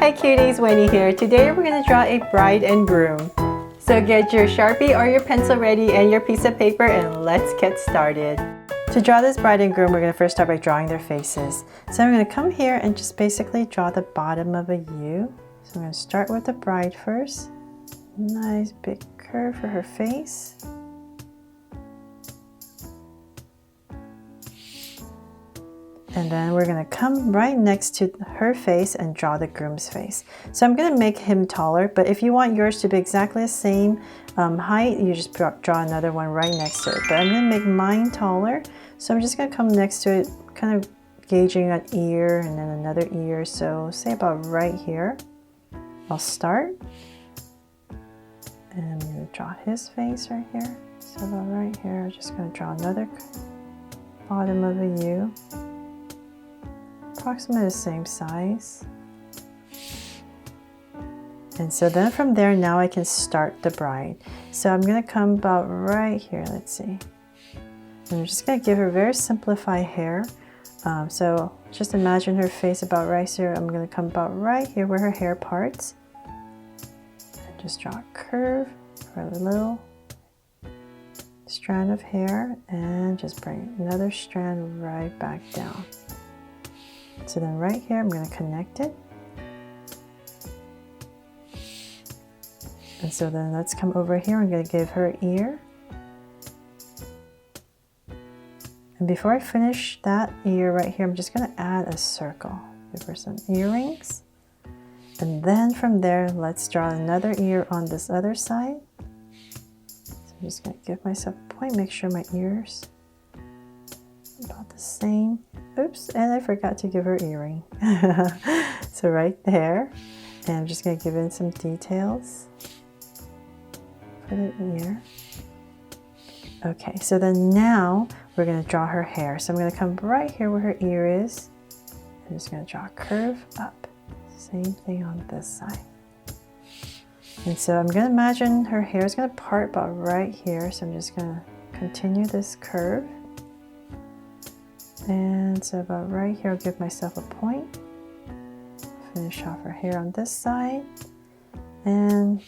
Hi cuties, Winnie here. Today we're going to draw a bride and groom. So get your Sharpie or your pencil ready and your piece of paper and let's get started. To draw this bride and groom, we're going to first start by drawing their faces. So I'm going to come here and just basically draw the bottom of a U. So I'm going to start with the bride first. Nice big curve for her face. And then we're going to come right next to her face and draw the groom's face. So I'm going to make him taller, but if you want yours to be exactly the same height, you just draw another one right next to it. But I'm going to make mine taller, so I'm just going to come next to it, kind of gauging an ear and then another ear. So say about right here. I'll start. And I'm going to draw his face right here. So about right here, I'm just going to draw another bottom of a U. Approximately the same size. And so then from there, now I can start the bride. So I'm going to come about right here. Let's see. And I'm just going to give her very simplified hair. So just imagine her face about right here. I'm going to come about right here where her hair parts. And just draw a curve for a little strand of hair and just bring another strand right back down. So then right here, I'm going to connect it. And so then let's come over here. I'm going to give her an ear. And before I finish that ear right here, I'm just going to add a circle. Give her some earrings. And then from there, let's draw another ear on this other side. So I'm just going to give myself a point, make sure my ears about the same. Oops, and I forgot to give her earring. So right there, and I'm just going to give in some details for the ear. Okay, so then now we're going to draw her hair. So I'm going to come right here where her ear is. I'm just going to draw a curve up. Same thing on this side. And so I'm going to imagine her hair is going to part about right here. So I'm just going to continue this curve. And so about right here, I'll give myself a point. Finish off her hair on this side. And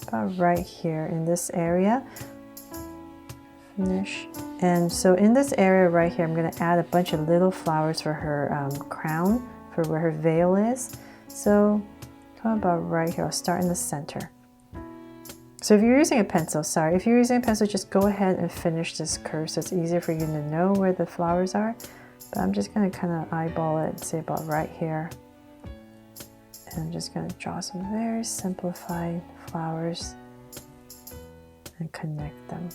about right here in this area, finish. And so in this area right here, I'm going to add a bunch of little flowers for her crown, for where her veil is. So come about right here, I'll start in the center. So if you're using a pencil, if you're using a pencil, just go ahead and finish this curve so it's easier for you to know where the flowers are. But I'm just going to kind of eyeball it and say about right here. And I'm just going to draw some very simplified flowers and connect them.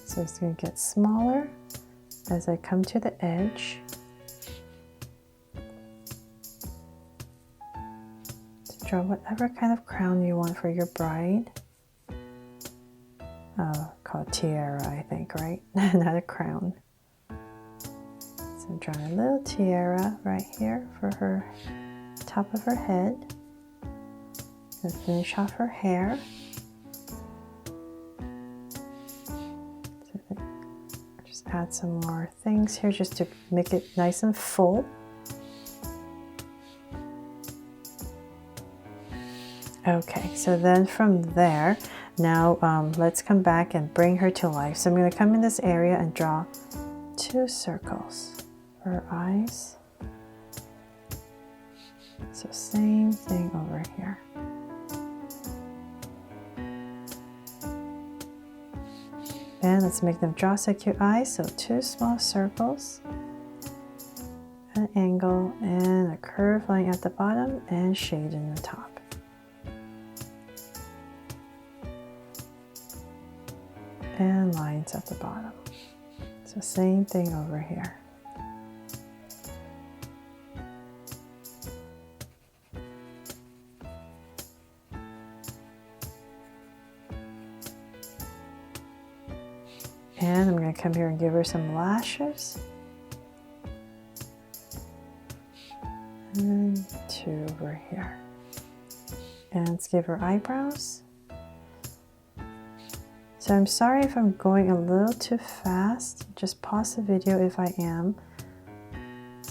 So it's going to get smaller as I come to the edge. Draw whatever kind of crown you want for your bride. Called tiara, I think, right? Not a crown. So I'm drawing a little tiara right here for her top of her head. Gonna finish off her hair. So just add some more things here just to make it nice and full. Okay, so then from there, now let's come back and bring her to life. So I'm going to come in this area and draw 2 circles for her eyes. So same thing over here. And let's make them draw so cute eyes. So 2 small circles, an angle, and a curve line at the bottom, and shade in the top. And lines at the bottom. So same thing over here. And I'm going to come here and give her some lashes. And 2 over here. And let's give her eyebrows. So I'm sorry if I'm going a little too fast. Just pause the video if I am.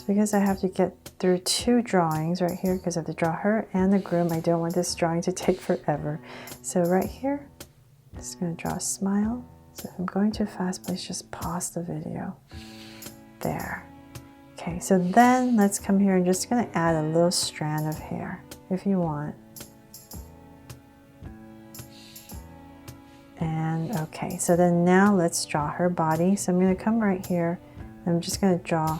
So because I have to get through 2 drawings right here, because I have to draw her and the groom, I don't want this drawing to take forever. So right here, I'm just going to draw a smile. So if I'm going too fast, please just pause the video. There. Okay, so then let's come here and just going to add a little strand of hair if you want. And okay, so then now let's draw her body. So I'm going to come right here. I'm just going to draw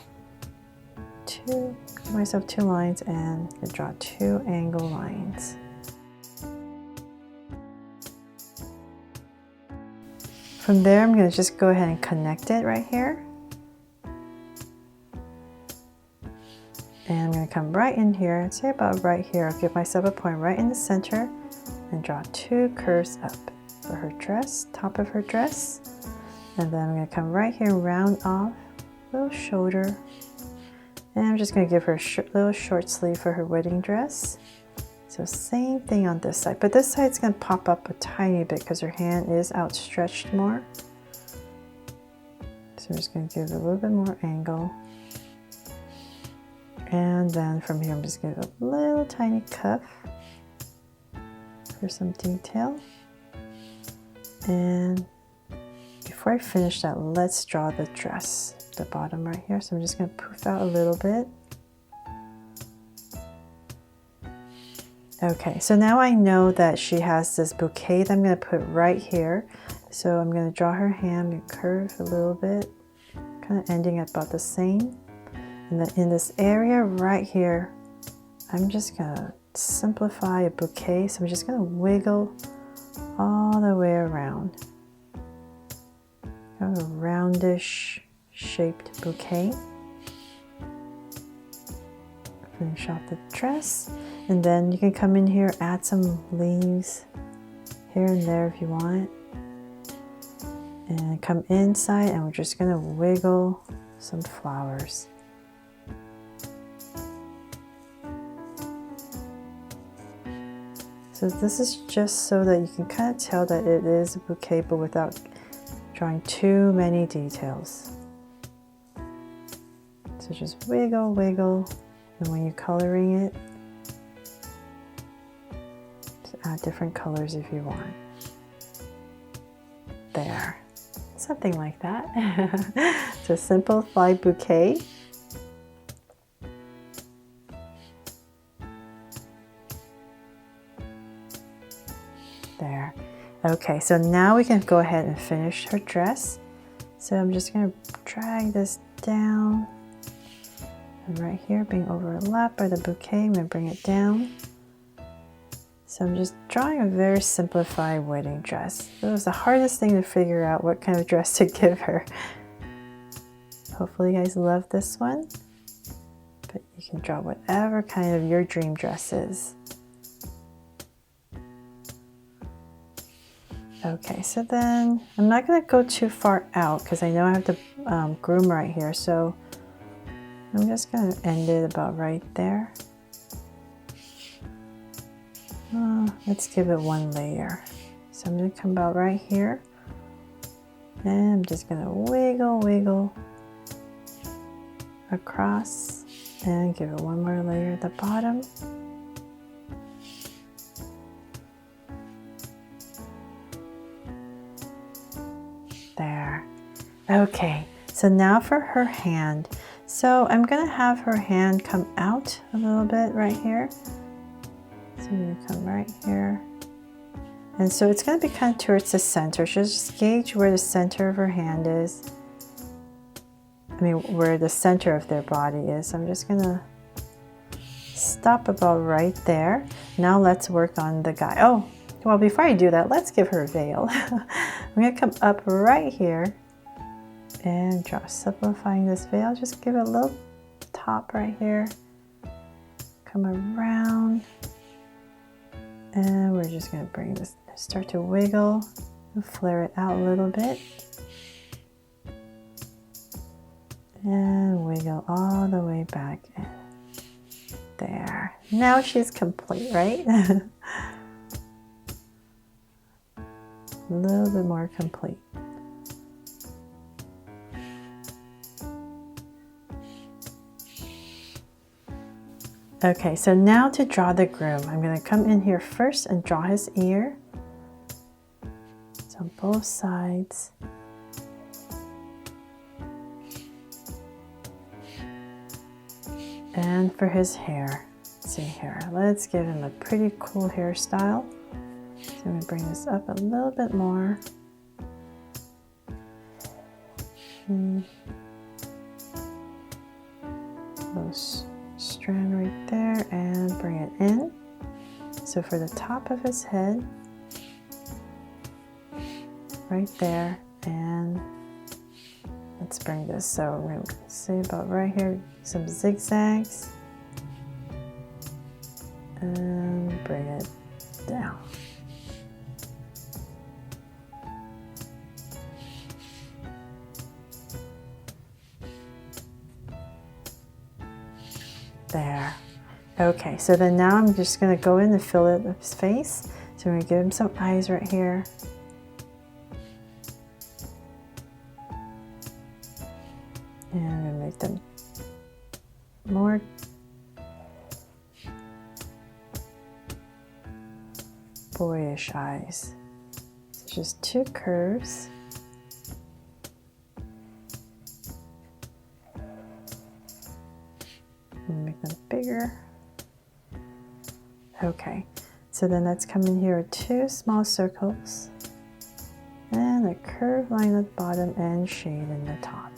give myself 2 lines and draw 2 angle lines. From there, I'm going to just go ahead and connect it right here. And I'm going to come right in here, say about right here. I'll give myself a point right in the center and draw 2 curves up for her dress, top of her dress. And then I'm going to come right here, round off, little shoulder. And I'm just going to give her a little short sleeve for her wedding dress. So same thing on this side, but this side's going to pop up a tiny bit because her hand is outstretched more. So I'm just going to give it a little bit more angle. And then from here, I'm just going to give a little tiny cuff for some detail. And before I finish that, let's draw the dress, the bottom right here. So I'm just going to poof out a little bit. Okay, so now I know that she has this bouquet that I'm going to put right here. So I'm going to draw her hand and curve a little bit, kind of ending at about the same. And then in this area right here, I'm just going to simplify a bouquet. So I'm just going to wiggle all the way around. Kind of a roundish shaped bouquet. Finish off the dress. And then you can come in here, add some leaves here and there if you want. And come inside and we're just going to wiggle some flowers. So this is just so that you can kind of tell that it is a bouquet, but without drawing too many details. So just wiggle, wiggle. And when you're coloring it, add different colors if you want. There, something like that. It's a simplified bouquet. There. Okay, so now we can go ahead and finish her dress. So I'm just going to drag this down. And right here, being overlapped by the bouquet, I'm going to bring it down. So I'm just drawing a very simplified wedding dress. It was the hardest thing to figure out what kind of dress to give her. Hopefully you guys love this one. But you can draw whatever kind of your dream dress is. Okay, so then I'm not going to go too far out because I know I have the groom right here. So I'm just going to end it about right there. Let's give it 1 layer. So I'm going to come about right here. And I'm just going to wiggle, wiggle across and give it 1 more layer at the bottom. There. Okay, so now for her hand. So I'm going to have her hand come out a little bit right here. So I'm going to come right here. And so it's going to be kind of towards the center. So just gauge where the center of her hand is. Where the center of their body is. So I'm just going to stop about right there. Now let's work on the guy. Oh, well, before I do that, let's give her a veil. I'm going to come up right here and draw, simplifying this veil. Just give it a little top right here. Come around. And we're just going to bring this, start to wiggle and flare it out a little bit. And wiggle all the way back in. There. Now she's complete, right? A little bit more complete. Okay, so now to draw the groom, I'm going to come in here first and draw his ear. So on both sides. And for his hair, let's see here, let's give him a pretty cool hairstyle. So I'm going to bring this up a little bit more. Little strand right there and bring it in. So for the top of his head, right there, and let's bring this. So we're going to say about right here, some zigzags, and bring it down. There. Okay, so then now I'm just going to go in and fill in his face. So I'm going to give him some eyes right here. And I'm going to make them more boyish eyes. So just 2 curves. And make them bigger. Okay, so then let's come in here with 2 small circles and a curved line at the bottom and shade in the top.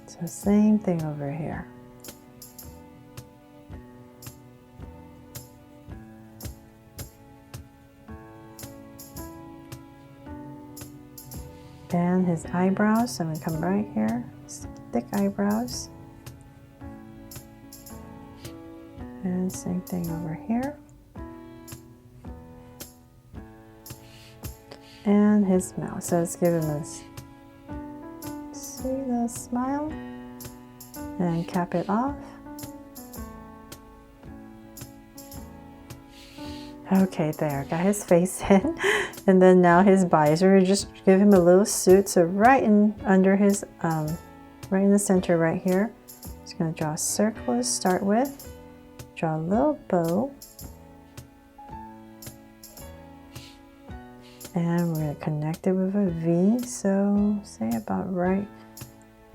So same thing over here. And his eyebrows, so I'm going to come right here, thick eyebrows. And same thing over here. And his mouth, so let's give him this sweet little smile and cap it off. Okay, there, got his face in. And then now his body, so we're gonna just give him a little suit. So right in under his, right in the center right here, just gonna draw a circle to start with. Draw a little bow. And we're gonna connect it with a V. So say about right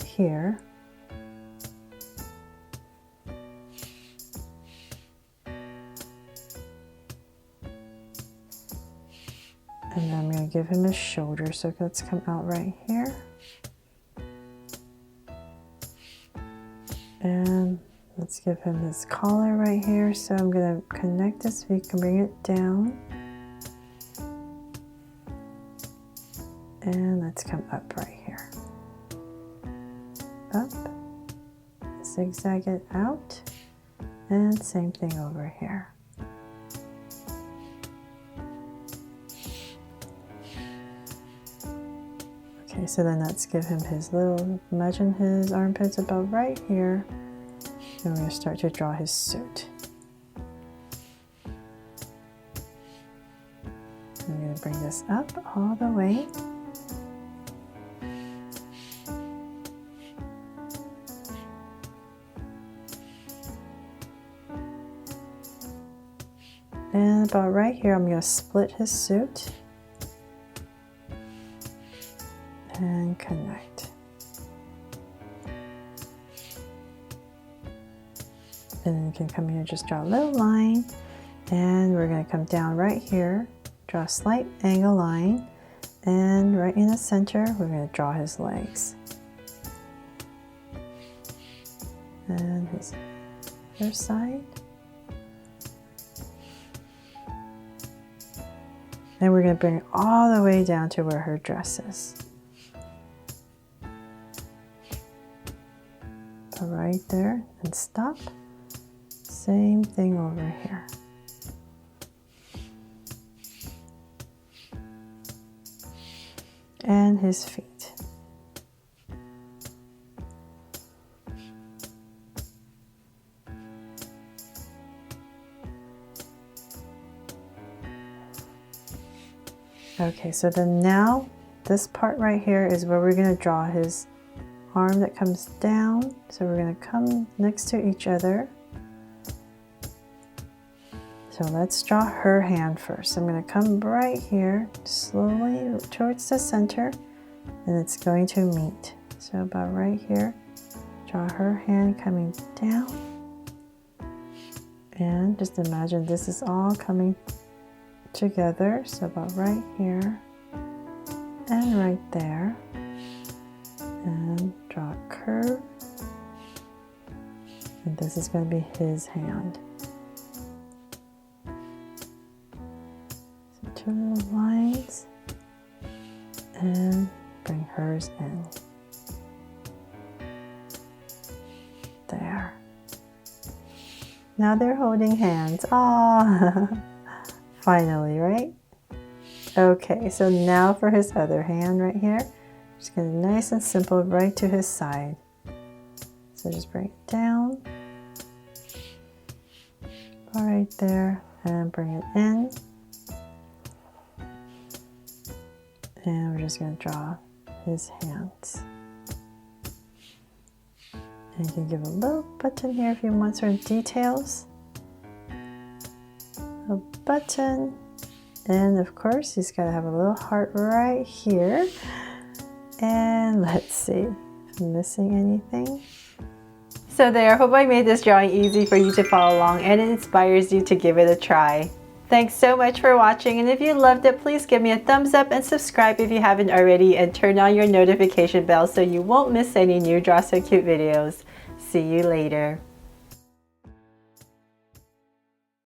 here. And then I'm going to give him his shoulder, so let's come out right here. And let's give him his collar right here. So I'm going to connect this, we can bring it down. And let's come up right here. Up, zigzag it out, and same thing over here. Okay, so then let's give him his little, imagine his armpits about right here. And we're going to start to draw his suit. I'm going to bring this up all the way. And about right here, I'm going to split his suit. And connect. And then you can come here, just draw a little line, and we're going to come down right here, draw a slight angle line, and right in the center we're going to draw his legs and his other side. And we're going to bring it all the way down to where her dress is. Right there and stop. Same thing over here. And his feet. Okay, so then now this part right here is where we're going to draw his arm that comes down. So we're going to come next to each other. So let's draw her hand first. I'm going to come right here, slowly towards the center, and it's going to meet. So about right here, draw her hand coming down. And just imagine this is all coming together. So about right here and right there. And draw a curve. And this is going to be his hand. So two little lines. And bring hers in. There. Now they're holding hands. Aww. Finally, right? Okay, so now for his other hand right here. Just get it nice and simple right to his side. So just bring it down. Right there. And bring it in. And we're just going to draw his hands. And you can give a little button here if you want certain details. A button. And of course, he's got to have a little heart right here. And let's see if I'm missing anything. So there, I hope I made this drawing easy for you to follow along and it inspires you to give it a try. Thanks so much for watching, and if you loved it, please give me a thumbs up and subscribe if you haven't already, and turn on your notification bell so you won't miss any new Draw So Cute videos. See you later.